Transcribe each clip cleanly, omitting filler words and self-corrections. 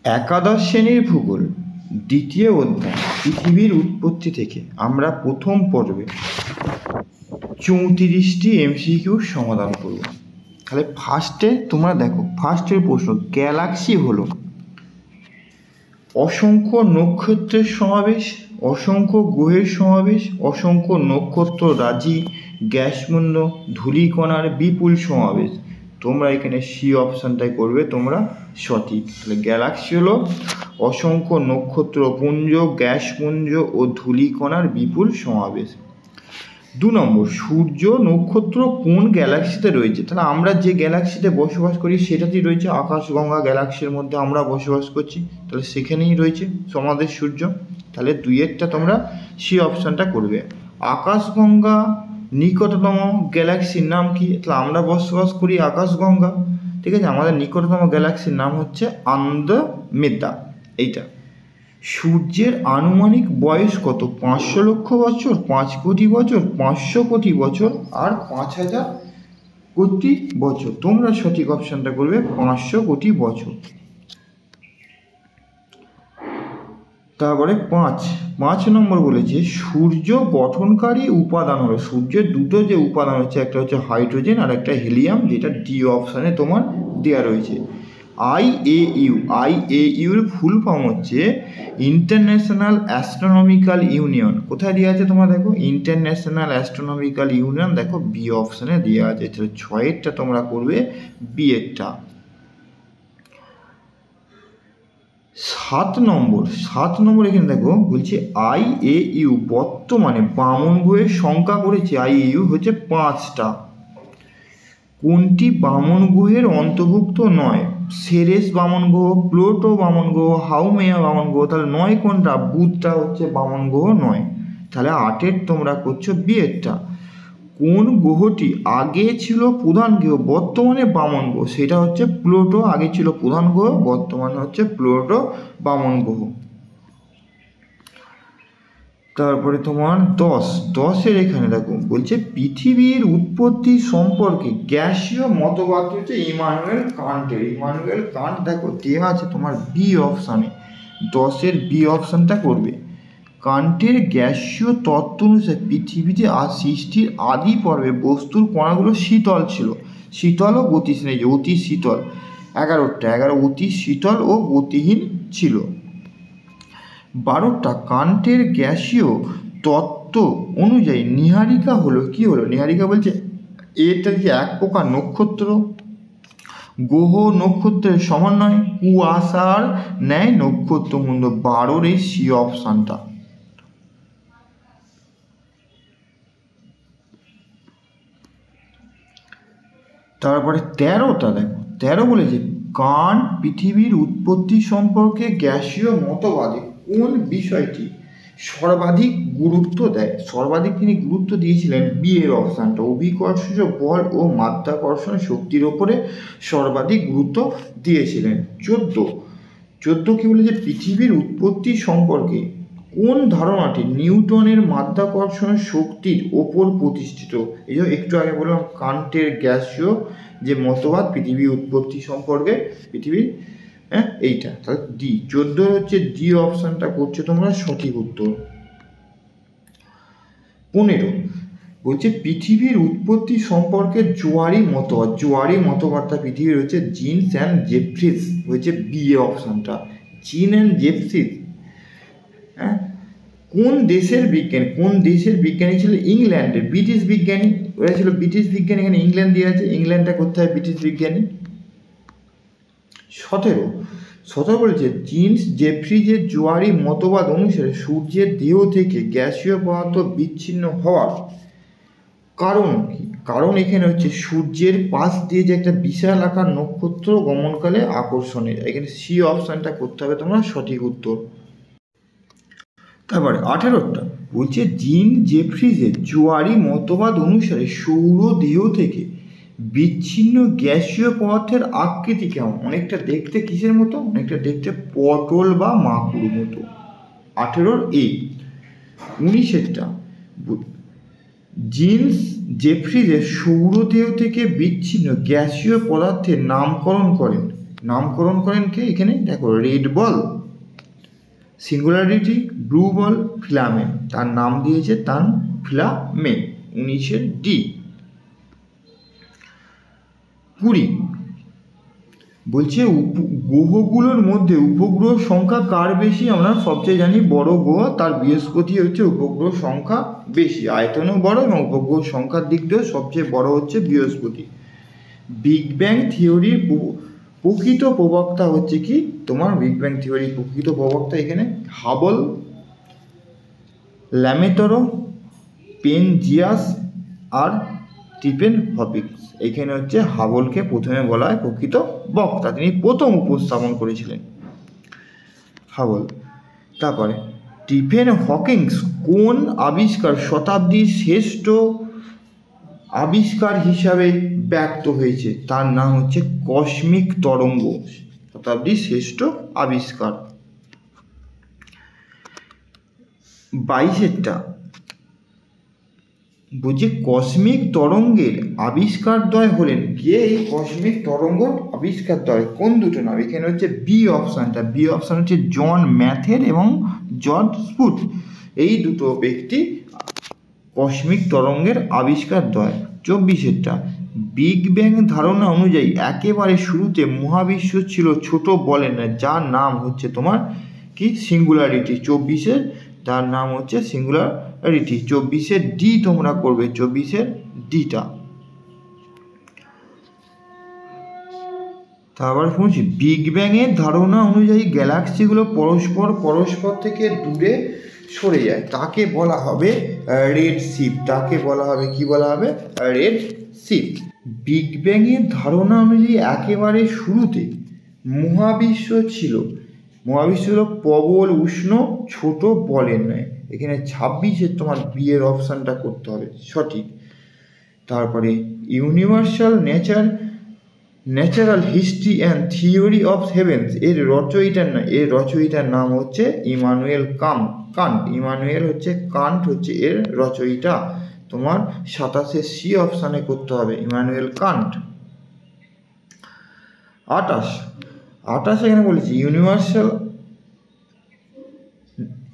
একাদশ শ্রেণীর ভূগোল দ্বিতীয় অধ্যায় পৃথিবীর উৎপত্তি থেকে আমরা প্রথম পর্বে 34টি এমসিকিউ সমাধান করব। তাহলে ফার্স্টে তোমরা দেখো, ফার্স্টের প্রশ্ন, গ্যালাক্সি হলো অসংখ্য নক্ষত্রের সমাবেশ, অসংখ্য গ্রহের সমাবেশ, অসংখ্য নক্ষত্র রাজি, গ্যাসমুন্ড, ধূলিকণার বিপুল সমাবেশ। তোমরা এখানে সি অপশানটাই করবে তোমরা সঠিক। তাহলে গ্যালাক্সি হলো অসংখ্য নক্ষত্রপুঞ্জ, গ্যাসপুঞ্জ ও ধূলিকণার বিপুল সমাবেশ। 2 নম্বর, সূর্য নক্ষত্র কোন গ্যালাক্সিতে রয়েছে? তাহলে আমরা যে গ্যালাক্সিতে বসবাস করি সেটাতেই রয়েছে। আকাশগঙ্গা গ্যালাক্সির মধ্যে আমরা বসবাস করছি, তাহলে সেখানেই রয়েছে আমাদের সূর্য। তাহলে 2-এরটা তোমরা সি অপশানটা করবে। আকাশগঙ্গা নিকটতম গ্যালাক্সির নাম কি? তাহলে আমরা বসবাস করি আকাশগঙ্গা, ঠিক আছে। আমাদের নিকটতম গ্যালাক্সির নাম হচ্ছে আন্দ্রোমেদা। এইটা। সূর্যের আনুমানিক বয়স কত? 500 লক্ষ বছর, 5 কোটি বছর, 500 কোটি বছর আর 5000 কোটি বছর। তোমরা সঠিক অপশানটা করবে 500 কোটি বছর। তারপরে 5 নম্বর বলেছে সূর্য গঠনকারী উপাদান হলো, সূর্যের দুটো যে উপাদান হচ্ছে, একটা হচ্ছে হাইড্রোজেন আর একটা হিলিয়াম, যেটা ডি অপশানে তোমার দেওয়া রয়েছে। আইএইউর ফুল ফর্ম হচ্ছে ইন্টারন্যাশনাল অ্যাস্ট্রোনমিক্যাল ইউনিয়ন। কোথায় দেওয়া আছে তোমরা দেখো, ইন্টারন্যাশনাল অ্যাস্ট্রোনমিক্যাল ইউনিয়ন, দেখো বি অপশানে দেওয়া আছে। তাহলে 6-এরটা তোমরা করবে বি এরটা। 7 নম্বর এখানে দেখো বলছে আইএইউ বর্তমানে বামন গ্রহের সংখ্যা করেছে, আইএইউ হচ্ছে 5টা। কোনটি বামন গ্রহের অন্তর্ভুক্ত নয়? সেরেস বামন গ্রহ, প্লুটো বামন গ্রহ, হাউমেয়া বামন গ্রহ। তাহলে 9 কোনটা? বুধটা হচ্ছে বামন গ্রহ নয়। তাহলে 8-এর তোমরা করছো বি এরটা। কোন গ্রহটি আগে ছিল প্রধান গ্রহ বর্তমানে বামন গ্রহ? সেটা হচ্ছে প্লুটো। আগে ছিল প্রধান গ্রহ, বর্তমানে হচ্ছে প্লুটো বামন গ্রহ। তারপরে তোমার 10-এর এখানে দেখো বলছে পৃথিবীর উৎপত্তি সম্পর্কে গ্যাসীয় মতবাদ হচ্ছে ইমানুয়েল কান্টের। ইমানুয়েল কান্ট দেখো দেওয়া আছে তোমার বি অপশানে। 10-এর বি অপশানটা করবে। কান্টের গ্যাসীয় তত্ত্ব অনুসারে পৃথিবীতে সৃষ্টির আদি পর্বে বস্তুর কণাগুলো শীতল ছিল, শীতল ও গতিশীল। এই যে অতি শীতল, 11 অতি শীতল ও গতিহীন ছিল। 12টা কান্টের গ্যাসীয় তত্ত্ব অনুযায়ী নীহারিকা হলো কি হলো? নীহারিকা বলছে এটা যে এক প্রকার নক্ষত্র, গ্রহ নক্ষত্রের সমন্বয়, কুয়াশার ন্যায় নক্ষত্রমুণ্ড। 12-এর এই সি অপশানটা। তারপরে 13টা দেখো, 13 বলেছে কান্ট পৃথিবীর উৎপত্তি সম্পর্কে গ্যাসীয় মতবাদে কোন বিষয়টি সর্বাধিক গুরুত্ব দেয়? সর্বাধিক তিনি গুরুত্ব দিয়েছিলেন বি এর অপশানটা, অভিকর্ষজ বল ও মাধ্যাকর্ষণ শক্তির ওপরে সর্বাধিক গুরুত্ব দিয়েছিলেন। 14 কি বলেছে? পৃথিবীর উৎপত্তি সম্পর্কে কোন ধারণাটি নিউটনের মাধ্যাকর্ষণ শক্তির ওপর প্রতিষ্ঠিত? এই যে একটু আগে বললাম কান্টের গ্যাসীয় যে মতবাদ পৃথিবীর উৎপত্তি সম্পর্কে, পৃথিবীর এইটা। তাহলে ডি 14 হচ্ছে ডি অপশানটা করছে তোমরা সঠিক উত্তর। 15 বলছে পৃথিবীর উৎপত্তি সম্পর্কে জোয়ারি মতবাদ, জোয়ারি মতবাদটা পৃথিবীর হচ্ছে জিনস অ্যান্ড জেফ্রিস, হচ্ছে বি এ অপশানটা। জিন অ্যান্ড জেফ্রিস কোন দেশের বিজ্ঞানী ছিল? ইংল্যান্ডের ব্রিটিশ বিজ্ঞানী, ওরা ছিল ব্রিটিশ বিজ্ঞানী। এখানে ইংল্যান্ড দিয়ে আছে, ইংল্যান্ডটা করতে হয় ব্রিটিশ বিজ্ঞানী। 17 বলেছে জিনস জেফ্রিজের জোয়ারি মতবাদ অনুসারে সূর্যের দেহ থেকে গ্যাসীয় পদার্থ বিচ্ছিন্ন হওয়ার কারণ কি? কারণ এখানে হচ্ছে সূর্যের পাশ দিয়ে যে একটা বিশাল আকার নক্ষত্র গমনকালে আকর্ষণে। এখানে সি অপশানটা করতে হবে তোমরা সঠিক উত্তর। তারপরে 18টা বলছে জিন জেফ্রিজের জোয়ারি মতবাদ অনুসারে সৌর দেহ থেকে বিচ্ছিন্ন গ্যাসীয় পদার্থের আকৃতি কেমন? অনেকটা দেখতে কিসের মতো? অনেকটা দেখতে পটল বা মাকুর মতো। 18-র এ। 19-এরটা জিনস জেফ্রিজের সৌর দেহ থেকে বিচ্ছিন্ন গ্যাসীয় পদার্থের নামকরণ করেন। নামকরণ করেন কে এখানে? দেখো, রেড বল সিঙ্গুলারিটি, ব্লু বল ফিলামেন্ট, তার নাম দিয়েছে তান ফিলামেন্ট, 19 ডি। 20 বলছে গ্রহগুলোর মধ্যে উপগ্রহ সংখ্যা কার বেশি? আমরা সবচেয়ে জানি বড় গ্রহ, তার বৃহস্পতি হচ্ছে উপগ্রহ সংখ্যা বেশি, আয়তনও বড় এবং উপগ্রহ সংখ্যার দিক দিয়েও সবচেয়ে বড় হচ্ছে বৃহস্পতি। বিগ ব্যাং থিওরির প্রকৃত প্রবক্তা হচ্ছে কি তোমার? বিগ ব্যাং থিওরির প্রকৃত প্রবক্তা এখানে হাবল, ল্যামেটরো, পেনজিয়াস আর স্টিফেন হকিং। এখানে হচ্ছে হাবলকে প্রথমে বলা হয় প্রকৃত বক্তা, তিনি প্রথম উপস্থাপন করেছিলেন হাবল। তারপরে স্টিফেন হকিংস কোন আবিষ্কার শতাব্দীর শ্রেষ্ঠ আবিষ্কার হিসাবে ব্যক্ত হয়েছে? তার নাম হচ্ছে কসমিক তরঙ্গ, শতাব্দীর শ্রেষ্ঠ আবিষ্কার। 22 বলছে কসমিক তরঙ্গের আবিষ্কারদ্বয় হলেন কে? এই কসমিক তরঙ্গ আবিষ্কারদ্বয় কোন দুটো নাম? এখানে হচ্ছে বি অপশানটা, বি অপশান হচ্ছে জন ম্যাথের এবং জর্জ স্পুট, এই দুটো ব্যক্তি কসমিক তরঙ্গের আবিষ্কারদ্বয়। 24 বিগ ব্যাং ধারণা অনুযায়ী একেবারে শুরুতে মহাবিশ্ব ছিল ছোট বলের না, যার নাম হচ্ছে তোমার কি? সিঙ্গুলারিটি। 24 তার নাম হচ্ছে সিঙ্গুলারিটি। 24 ডি তোমরা করবে, 24 ডিটা। তারপর শুনছি বিগ ব্যাংয়ের ধারণা অনুযায়ী গ্যালাক্সিগুলো পরস্পর থেকে দূরে সরে যায়, তাকে বলা হবে রেড শিফট, তাকে বলা হবে কি বলা হবে? Red shift. বিগ ব্যাংয়ের ধারণা অনুযায়ী একেবারে শুরুতে মহাবিশ্ব ছিল প্রবল উষ্ণ ছোট বলের নয়। এখানে 26 তোমার বিয়ের অপশানটা করতে হবে সঠিক। তারপরে universal natural history and theory of heavens, এর রচয়িতার নাম হচ্ছে ইমানুয়েল কান্ট। ইমানুয়েল হচ্ছে কান্ট হচ্ছে এর রচয়িতা, তোমার 27 সি অপশানে করতে হবে ইমানুয়েল কান্ট। 28 এখানে বলেছি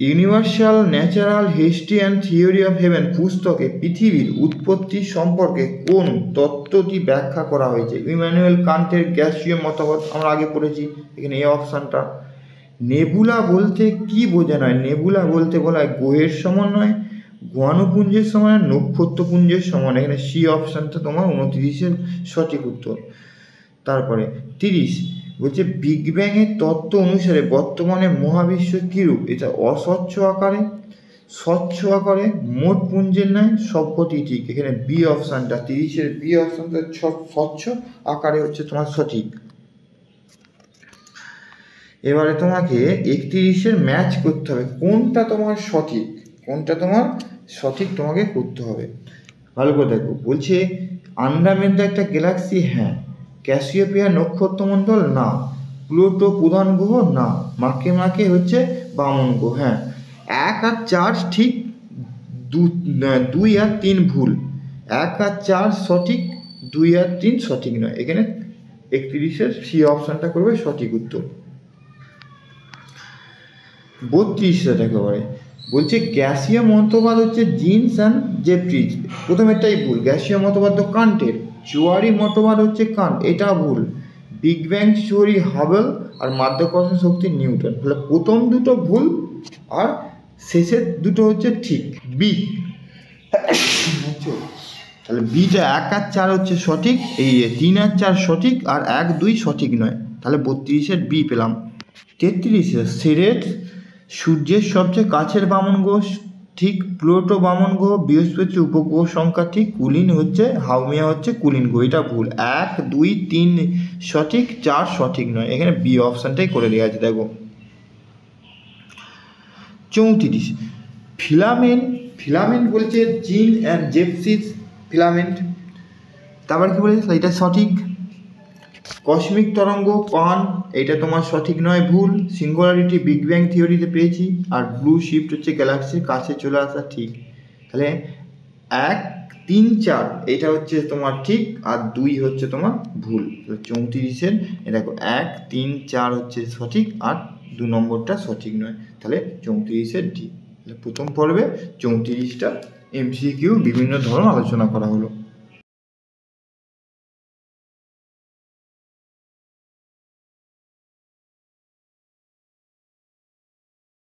universal natural history and theory of haven পুস্তকে পৃথিবীর উৎপত্তি সম্পর্কে কোন তত্ত্বটি ব্যাখ্যা করা হয়েছে? ইমানুয়েল কান্টের গ্যাসীয় মতবাদ, আমরা আগে পড়েছি, এখানে এই অপশানটা। নেবুলা বলতে কি বোঝানো হয়? নেবুলা বলতে বলা হয় গ্রহের সমন্বয়, গ্রহাণুপুঞ্জের সমন্বয়, নক্ষত্রপুঞ্জের সমান। এখানে সি অপশানটা তোমার 29 সঠিক উত্তর। তারপরে 30 বলছে বিগ ব্যাংয়ের তত্ত্ব অনুসারে বর্তমানে মহাবিশ্ব কীরূপ? এটা অস্বচ্ছ আকারে, স্বচ্ছ আকারে, মোট পুঞ্জের ন্যায়, সবকটি ঠিক। এখানে বি অপশানটা 30 বি অপশানটা স্বচ্ছ আকারে হচ্ছে তোমার সঠিক। এবারে তোমাকে 31 ম্যাচ করতে হবে, কোনটা তোমার সঠিক তোমাকে করতে হবে। ভালো করে দেখো, বলছে আন্ডারমেন্টা একটা গ্যালাক্সি, হ্যাঁ। ক্যাসিওপিয়া নক্ষত্রমণ্ডল, না। প্লুটো প্রধান গ্রহ, না। মাকে হচ্ছে বামন গ্রহ, হ্যাঁ। 1 আর 4 ঠিক, 2 আর 3 ভুল। 1 আর 4 সঠিক, 2 আর 3 সঠিক নয়। এখানে 31 সি অপশানটা করবে সঠিক উত্তর। 32 একেবারে বলছে গ্যাসীয় মতবাদ হচ্ছে জিন্স অ্যান্ড জেফ্রিজ, প্রথমেরটাই ভুল। গ্যাসীয় মতবাদ তো কান্টের। জুয়ারি মতবাদ হচ্ছে কান্ট, এটা ভুল। বিগ ব্যাং থিওরি হাবল, আর মাধ্যাকর্ষণ শক্তি নিউটন। তাহলে প্রথম দুটো ভুল আর শেষের দুটো হচ্ছে ঠিক। বি, তাহলে বিটা 1 আর 4 হচ্ছে সঠিক, এই 3 আর 4 সঠিক, আর 1, 2 সঠিক নয়। তাহলে 32 বি পেলাম। 33 সিরেট সূর্যের সবচেয়ে কাছের বামন গ্রহ, ঠিক। প্লুটো বামন গ্রহ, বৃহস্পতি উপগ্রহ সংখ্যা ঠিক। কুলিন হচ্ছে হাউমিয়া হচ্ছে কুলিন গ্রহ, এটা ভুল। 1, 2, 3 সঠিক, 4 সঠিক নয়। এখানে বি অপশানটাই করে দেওয়া আছে, দেখো। 34 ফিলামেন্ট বলছে জিন অ্যান্ড জেফ্রিজ ফিলামেন্ট। তারপর কি বলেছে? এটা সঠিক। কসমিক তরঙ্গ কণ, এটা তোমার সঠিক নয়, ভুল। সিঙ্গুলারিটি বিগ ব্যাং থিওরিতে পেয়েছি, আর ব্লু শিফট হচ্ছে গ্যালাক্সির কাছে চলে আসা, ঠিক। তাহলে 1, 3, 4 এটা হচ্ছে তোমার ঠিক, আর 2 হচ্ছে তোমার ভুল। তো 34-এর দেখো 1, 3, 4 হচ্ছে সঠিক, আর 2 নম্বরটা সঠিক নয়, তাহলে 34-এর ডি। প্রথম পর্বে 34টা MCQ বিভিন্ন ধরন আলোচনা করা হলো।